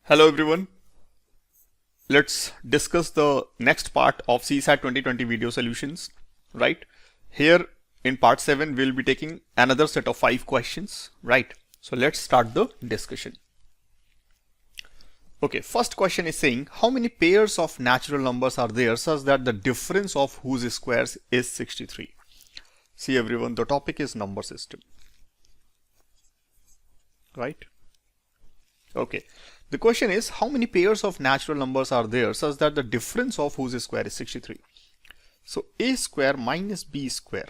Hello everyone. Let's discuss the next part of CSAT 2020 video solutions. Right here in part 7 we'll be taking another set of 5 questions. Right, so let's start the discussion. Okay, first question is saying how many pairs of natural numbers are there such that the difference of whose squares is 63. See everyone, the topic is number system. Right. Okay, the question is how many pairs of natural numbers are there such that the difference of whose square is 63. So a square minus b square,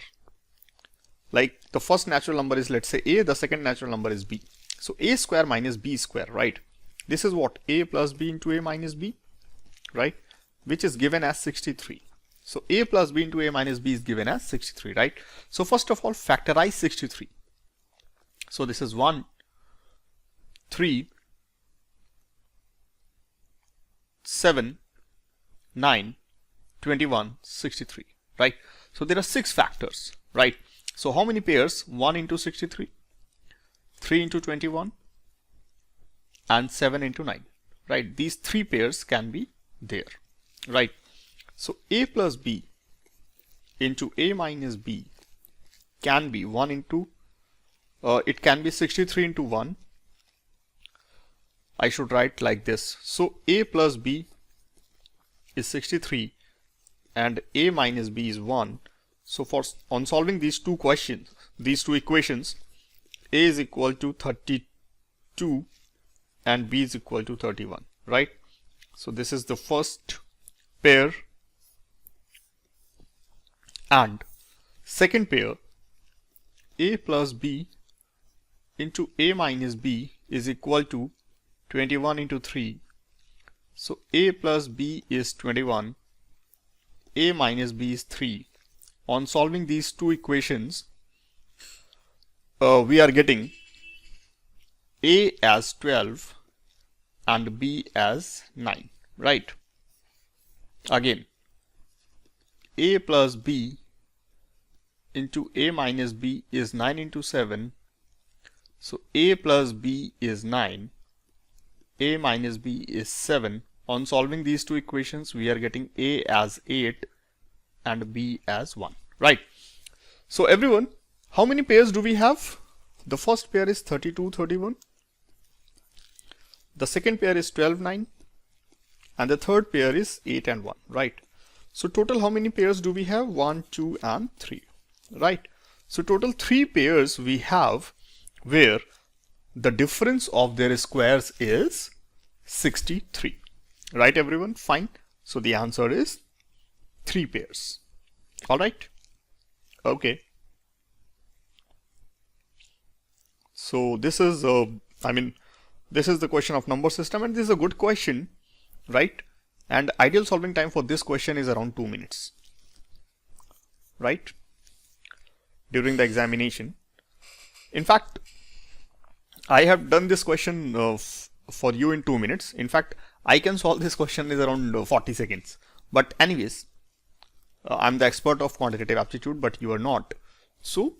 like the first natural number is, let's say, a, the second natural number is b. So a square minus b square, right? This is what? A plus b into a minus b, right? Which is given as 63. So a plus b into a minus b is given as 63, right? So first of all, factorize 63. So this is 1, 3, 7, 9, 21, 63, right? So there are 6 factors, right? So how many pairs? 1 into 63, 3 into 21, and 7 into 9, right? These 3 pairs can be there, right? So a plus b into a minus b can be 1 into, it can be 63 into 1. I should write like this. So a plus b is 63 and a minus b is 1. So on solving these two equations, a is equal to 32 and b is equal to 31, right? So this is the first pair, and second pair, a plus b into a minus b is equal to 21 into 3. So a plus b is 21, a minus b is 3. On solving these two equations, we are getting a as 12 and b as 9, right? Again, a plus b into a minus b is 9 into 7. So a plus b is 9. A minus b is 7. On solving these two equations, we are getting a as 8 and b as 1, right? So everyone, how many pairs do we have? The first pair is 32, 31. The second pair is 12, 9. And the third pair is 8 and 1, right? So total how many pairs do we have? 1, 2 and 3, right? So total 3 pairs we have where the difference of their squares is 63, right everyone? Fine. So the answer is 3 pairs. All right. Okay. So this is this is the question of number system, and this is a good question, right? And ideal solving time for this question is around 2 minutes, right? During the examination. In fact, I have done this question for you in 2 minutes. In fact, I can solve this question in around 40 seconds. But anyways, I'm the expert of quantitative aptitude, but you are not. So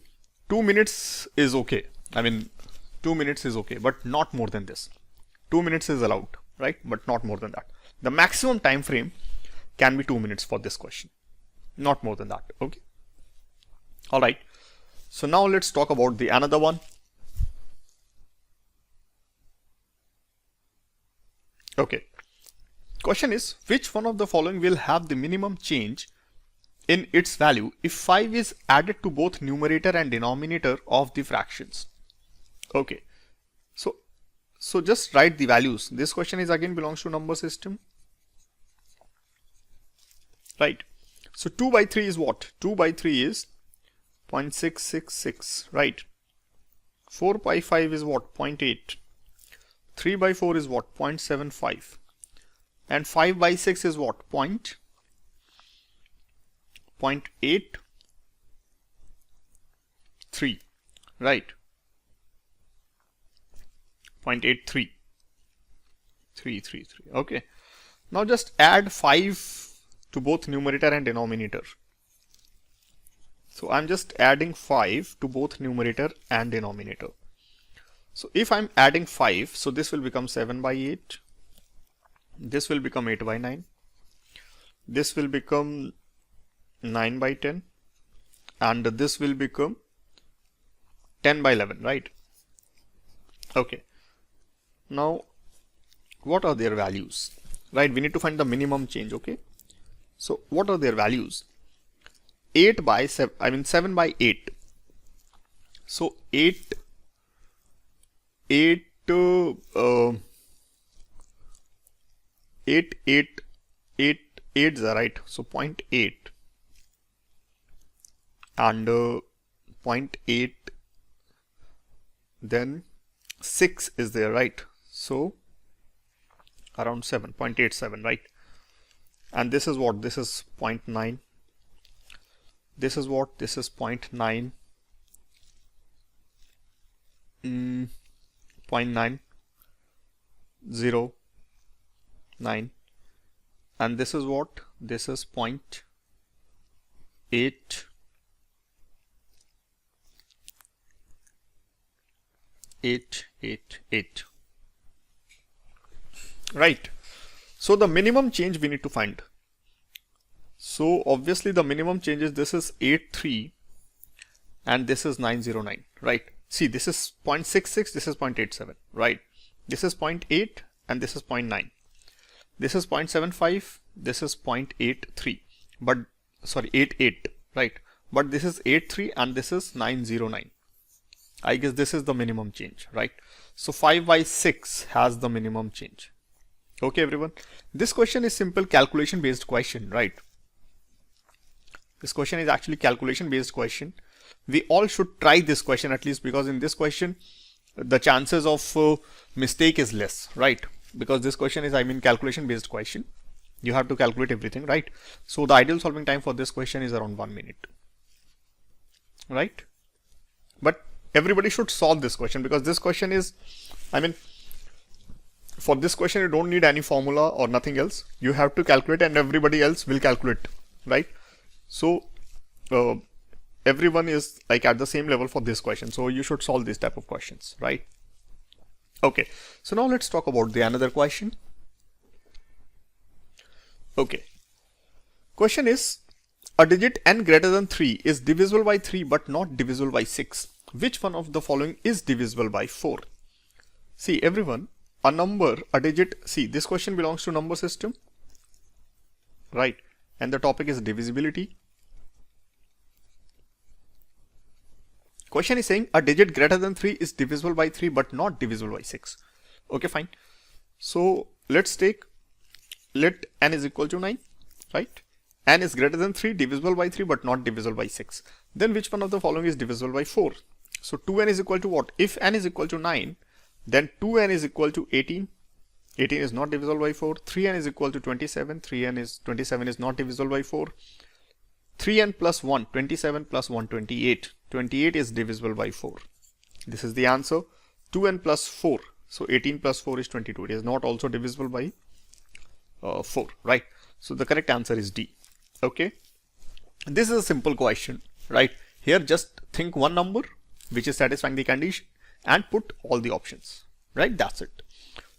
2 minutes is okay. 2 minutes is okay, but not more than this. 2 minutes is allowed, right? But not more than that. The maximum time frame can be 2 minutes for this question. Not more than that. Okay. All right. So now let's talk about the another one. Okay, question is which one of the following will have the minimum change in its value if 5 is added to both numerator and denominator of the fractions? Okay, so just write the values. This question is again belongs to number system, right? So 2 by 3 is what? 2 by 3 is 0.666, right? 4 by 5 is what? 0.8. 3 by 4 is what? 0.75. And 5 by 6 is what? 0.83, right? 0.83. 333. Okay. Now just add 5 to both numerator and denominator. So I'm just adding 5 to both numerator and denominator. So if I'm adding 5, so this will become 7 by 8. this will become 8 by 9, this will become 9 by 10, and this will become 10 by 11, right? Okay, now what are their values, right? We need to find the minimum change. Okay, so what are their values? 8 by 7, 7 by 8. So 8 8s are right. So 0.8 and 0.8, then 6 is there, right? So around 7.87, right? And this is what? This is 0.9. This is what? This is 0.9. 0.909, and this is what? This is 0.8888, right? So the minimum change we need to find. So obviously the minimum change is, this is 83 and this is 909, right? See, this is 0.66, this is 0.87, right? This is 0.8 and this is 0.9. This is 0.75, this is 0.83, but sorry, 88, right? But this is 83 and this is 909. I guess this is the minimum change, right? So 5 by 6 has the minimum change. Okay, everyone. This question is simple calculation based question, right? This question is actually calculation based question. We all should try this question at least, because in this question the chances of mistake is less, right? Because this question is, calculation based question. You have to calculate everything, right? So the ideal solving time for this question is around 1 minute, right? But everybody should solve this question, because this question is, for this question you don't need any formula or nothing else. You have to calculate and everybody else will calculate, right? So everyone is like at the same level for this question, so you should solve this type of questions, right? Okay, so now let's talk about the another question. Okay, question is, a digit n greater than 3 is divisible by 3 but not divisible by 6. Which one of the following is divisible by 4? See everyone, a number, a digit, see this question belongs to number system, right? And the topic is divisibility. Question is saying a digit greater than 3 is divisible by 3 but not divisible by 6. Okay, fine. So let's take, let n is equal to 9, right? N is greater than 3, divisible by 3 but not divisible by 6. Then which one of the following is divisible by 4? So 2n is equal to what? If n is equal to 9, then 2n is equal to 18. 18 is not divisible by 4. 3n is equal to 27. 27 is not divisible by 4. 3n plus 1, 27 plus 1, 28. 28 is divisible by 4. This is the answer. 2n plus 4. So 18 plus 4 is 22. It is not also divisible by 4, right? So the correct answer is D. Okay. This is a simple question, right? Here just think one number which is satisfying the condition and put all the options, right? That's it.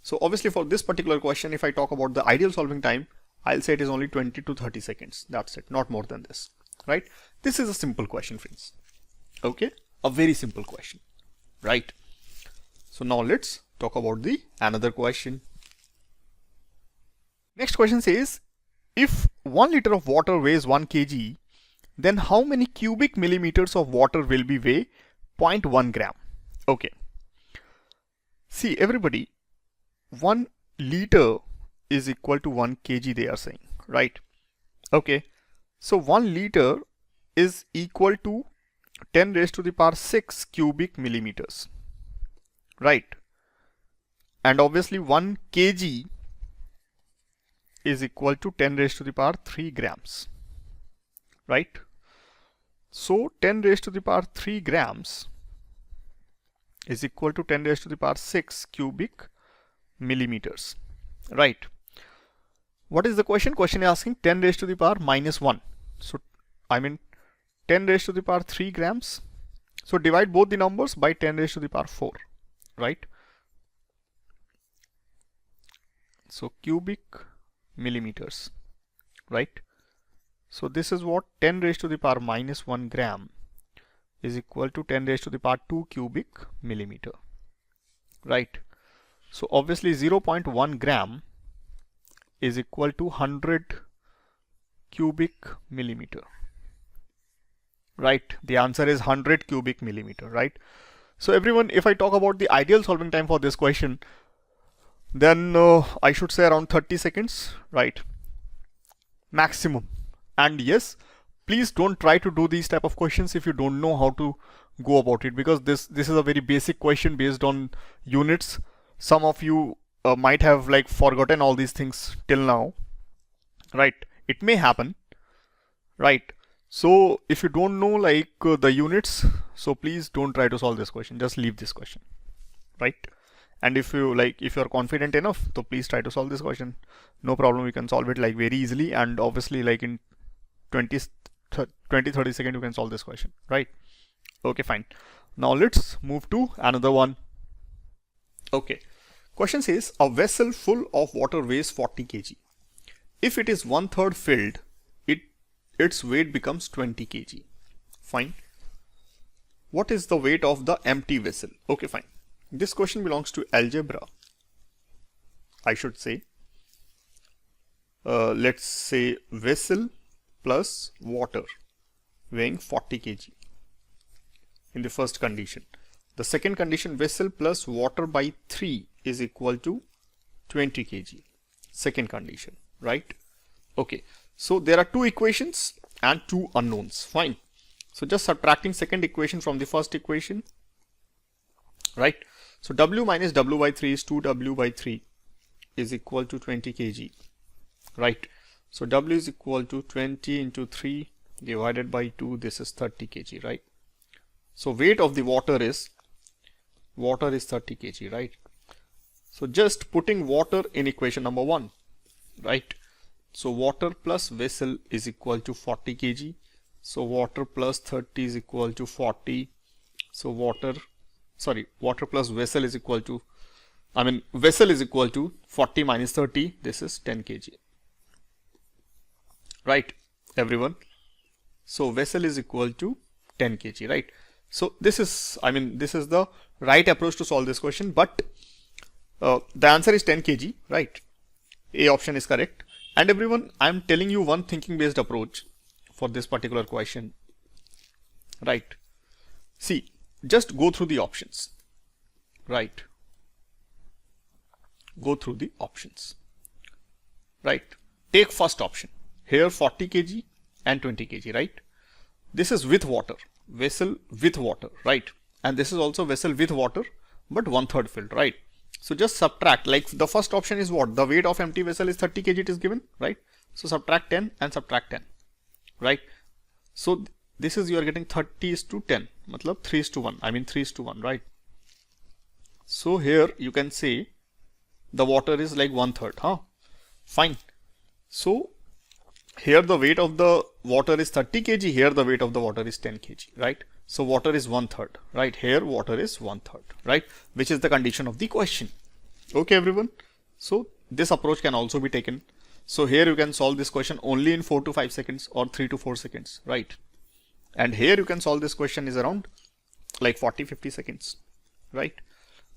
So obviously for this particular question, if I talk about the ideal solving time, I'll say it is only 20 to 30 seconds. That's it, not more than this, right? This is a simple question, friends. Okay, a very simple question, right? So now let's talk about the another question. Next question says, if 1 liter of water weighs 1 kg, then how many cubic millimeters of water will be weigh 0.1 gram? Okay. See everybody, 1 liter is equal to 1 kg they are saying, right? Okay. So 1 liter is equal to 10 raised to the power 6 cubic millimeters, right? And obviously 1 kg is equal to 10 raised to the power 3 grams, right? So 10 raised to the power 3 grams is equal to 10 raised to the power 6 cubic millimeters, right? What is the question? Question is asking 10 raised to the power minus 1. So 10 raised to the power 3 grams. So divide both the numbers by 10 raised to the power 4, right? So cubic millimeters, right? So this is what 10 raised to the power minus 1 gram is equal to 10 raised to the power 2 cubic millimeter, right? So obviously 0.1 gram is equal to 100 cubic millimeter, right? The answer is 100 cubic millimeter, right? So everyone, if I talk about the ideal solving time for this question, then I should say around 30 seconds, right? Maximum. And yes, please don't try to do these type of questions if you don't know how to go about it, because this is a very basic question based on units. Some of you might have like forgotten all these things till now, right? It may happen, right? So if you don't know like the units, so please don't try to solve this question, just leave this question, right? And if you're confident enough, so please try to solve this question. No problem, you can solve it like very easily, and obviously like in 20-30 seconds you can solve this question, right? Okay, fine. Now let's move to another one. Okay, question says a vessel full of water weighs 40 kg. If it is 1/3 filled, its weight becomes 20 kg. Fine. What is the weight of the empty vessel? Okay, fine. This question belongs to algebra, I should say. Let's say vessel plus water weighing 40 kg in the first condition. The second condition, vessel plus water by 3 is equal to 20 kg. Second condition, right? Okay, so there are two equations and two unknowns. Fine. So just subtracting second equation from the first equation, right? So W minus W by 3 is 2W by 3 is equal to 20 kg, right? So W is equal to 20 into 3 divided by 2, this is 30 kg, right? So weight of the water is 30 kg, right? So just putting water in equation number 1, right? So water plus vessel is equal to 40 kg. So water plus 30 is equal to 40. So water plus vessel is equal to, vessel is equal to 40 minus 30. This is 10 kg. Right, everyone? So vessel is equal to 10 kg, right? So this is the right approach to solve this question, but the answer is 10 kg, right? A option is correct. And everyone, I am telling you one thinking based approach for this particular question, right? See, just go through the options, right? Go through the options, right? Take first option. Here 40 kg and 20 kg, right? This is with water, vessel with water, right? And this is also vessel with water, but 1/3 filled, right? So just subtract, like the first option is what? The weight of empty vessel is 30 kg, it is given, right? So subtract 10 and subtract 10, right? So this is, you are getting 30 is to 10, matlab 3 is to 1, 3 is to 1, right? So here you can say the water is like 1/3, huh? Fine. So here the weight of the water is 30 kg, here the weight of the water is 10 kg, right? So water is 1/3, right? Here water is 1/3, right? Which is the condition of the question. Okay, everyone. So this approach can also be taken. So here you can solve this question only in 4 to 5 seconds or 3 to 4 seconds, right? And here you can solve this question is around like 40-50 seconds, right?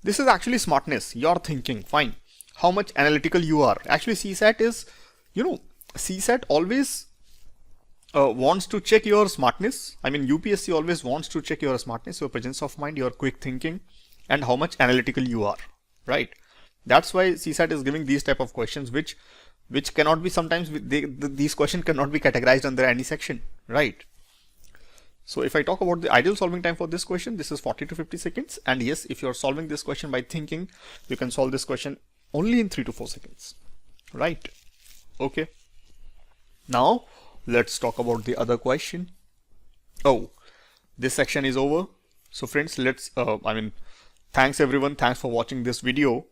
This is actually smartness. You're thinking, fine, how much analytical you are. Actually, CSAT is, CSAT always wants to check your smartness. UPSC always wants to check your smartness, your presence of mind, your quick thinking, and how much analytical you are, right? That's why CSAT is giving these type of questions, which cannot be, sometimes these questions cannot be categorized under any section, right? So if I talk about the ideal solving time for this question, this is 40 to 50 seconds. And yes, if you're solving this question by thinking, you can solve this question only in 3 to 4 seconds, right? Okay. Now let's talk about the other question. Oh, this section is over. So friends, let's, thanks everyone. Thanks for watching this video.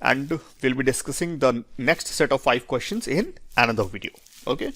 And we'll be discussing the next set of 5 questions in another video. Okay.